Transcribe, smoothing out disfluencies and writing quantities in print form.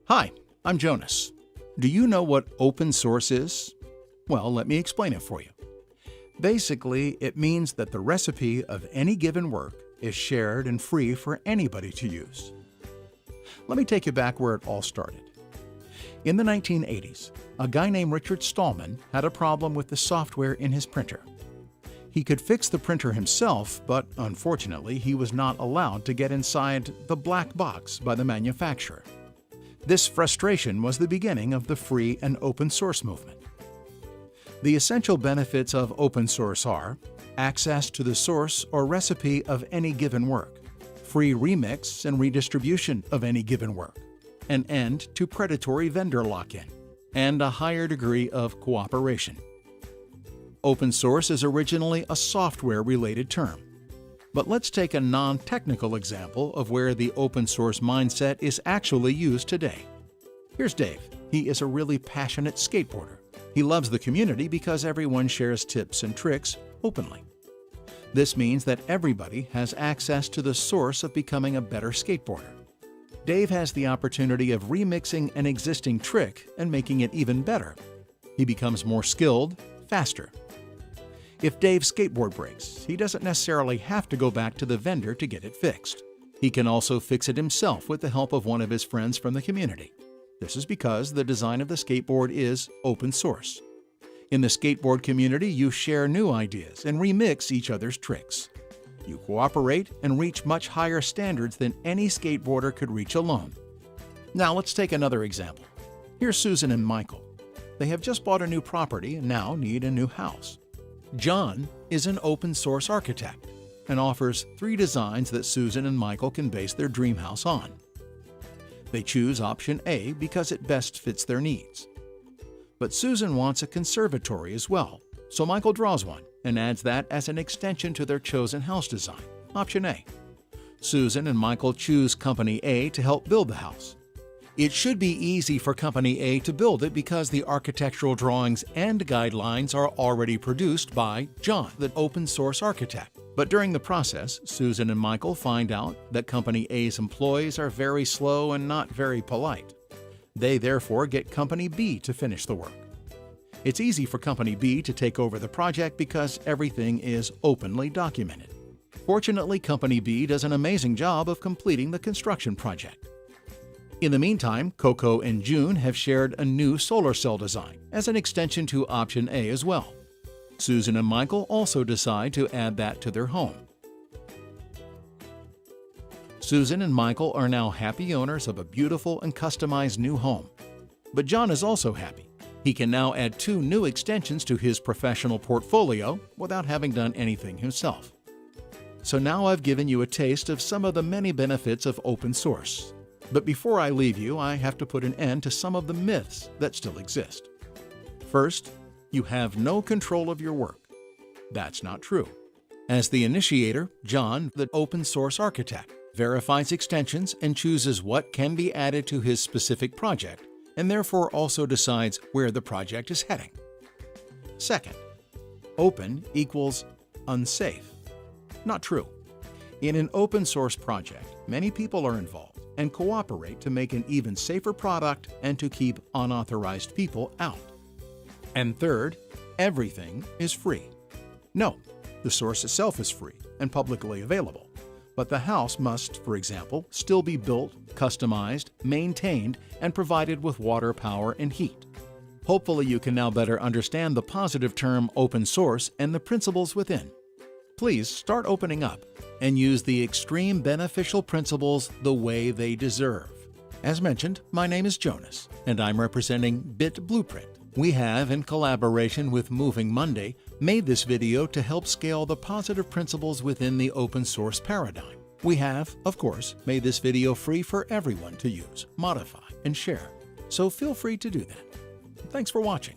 Hi, I'm Jonas. Do you know what open source is? Well, let me explain it for you. Basically, it means that the recipe of any given work is shared and free for anybody to use. Let me take you back where it all started. In the 1980s, a guy named Richard Stallman had a problem with the software in his printer. He could fix the printer himself, but unfortunately, he was not allowed to get inside the black box by the manufacturer. This frustration was the beginning of the free and open source movement. The essential benefits of open source are access to the source or recipe of any given work, free remix and redistribution of any given work, an end to predatory vendor lock-in, and a higher degree of cooperation. Open source is originally a software-related term. But let's take a non-technical example of where the open source mindset is actually used today. Here's Dave. He is a really passionate skateboarder. He loves the community because everyone shares tips and tricks openly. This means that everybody has access to the source of becoming a better skateboarder. Dave has the opportunity of remixing an existing trick and making it even better. He becomes more skilled, faster. If Dave's skateboard breaks, he doesn't necessarily have to go back to the vendor to get it fixed. He can also fix it himself with the help of one of his friends from the community. This is because the design of the skateboard is open source. In the skateboard community, you share new ideas and remix each other's tricks. You cooperate and reach much higher standards than any skateboarder could reach alone. Now let's take another example. Here's Susan and Michael. They have just bought a new property and now need a new house. John is an open source architect and offers 3 designs that Susan and Michael can base their dream house on. They choose option A because it best fits their needs. But Susan wants a conservatory as well, so Michael draws one and adds that as an extension to their chosen house design, option A. Susan and Michael choose Company A to help build the house. It should be easy for Company A to build it because the architectural drawings and guidelines are already produced by John, the open source architect. But during the process, Susan and Michael find out that Company A's employees are very slow and not very polite. They therefore get Company B to finish the work. It's easy for Company B to take over the project because everything is openly documented. Fortunately, Company B does an amazing job of completing the construction project. In the meantime, Coco and June have shared a new solar cell design as an extension to option A as well. Susan and Michael also decide to add that to their home. Susan and Michael are now happy owners of a beautiful and customized new home. But John is also happy. He can now add 2 new extensions to his professional portfolio without having done anything himself. So now I've given you a taste of some of the many benefits of open source. But before I leave you, I have to put an end to some of the myths that still exist. First, you have no control of your work. That's not true. As the initiator, John, the open source architect, verifies extensions and chooses what can be added to his specific project, and therefore also decides where the project is heading. Second, open equals unsafe. Not true. In an open source project, many people are involved and cooperate to make an even safer product and to keep unauthorized people out. And third, everything is free. No, the source itself is free and publicly available, but the house must, for example, still be built, customized, maintained, and provided with water, power, and heat. Hopefully you can now better understand the positive term open source and the principles within. Please start opening up and use the extreme beneficial principles the way they deserve. As mentioned, my name is Jonas, and I'm representing Bit Blueprint. We have, in collaboration with Moving Monday, made this video to help scale the positive principles within the open source paradigm. We have, of course, made this video free for everyone to use, modify, and share, so feel free to do that. Thanks for watching.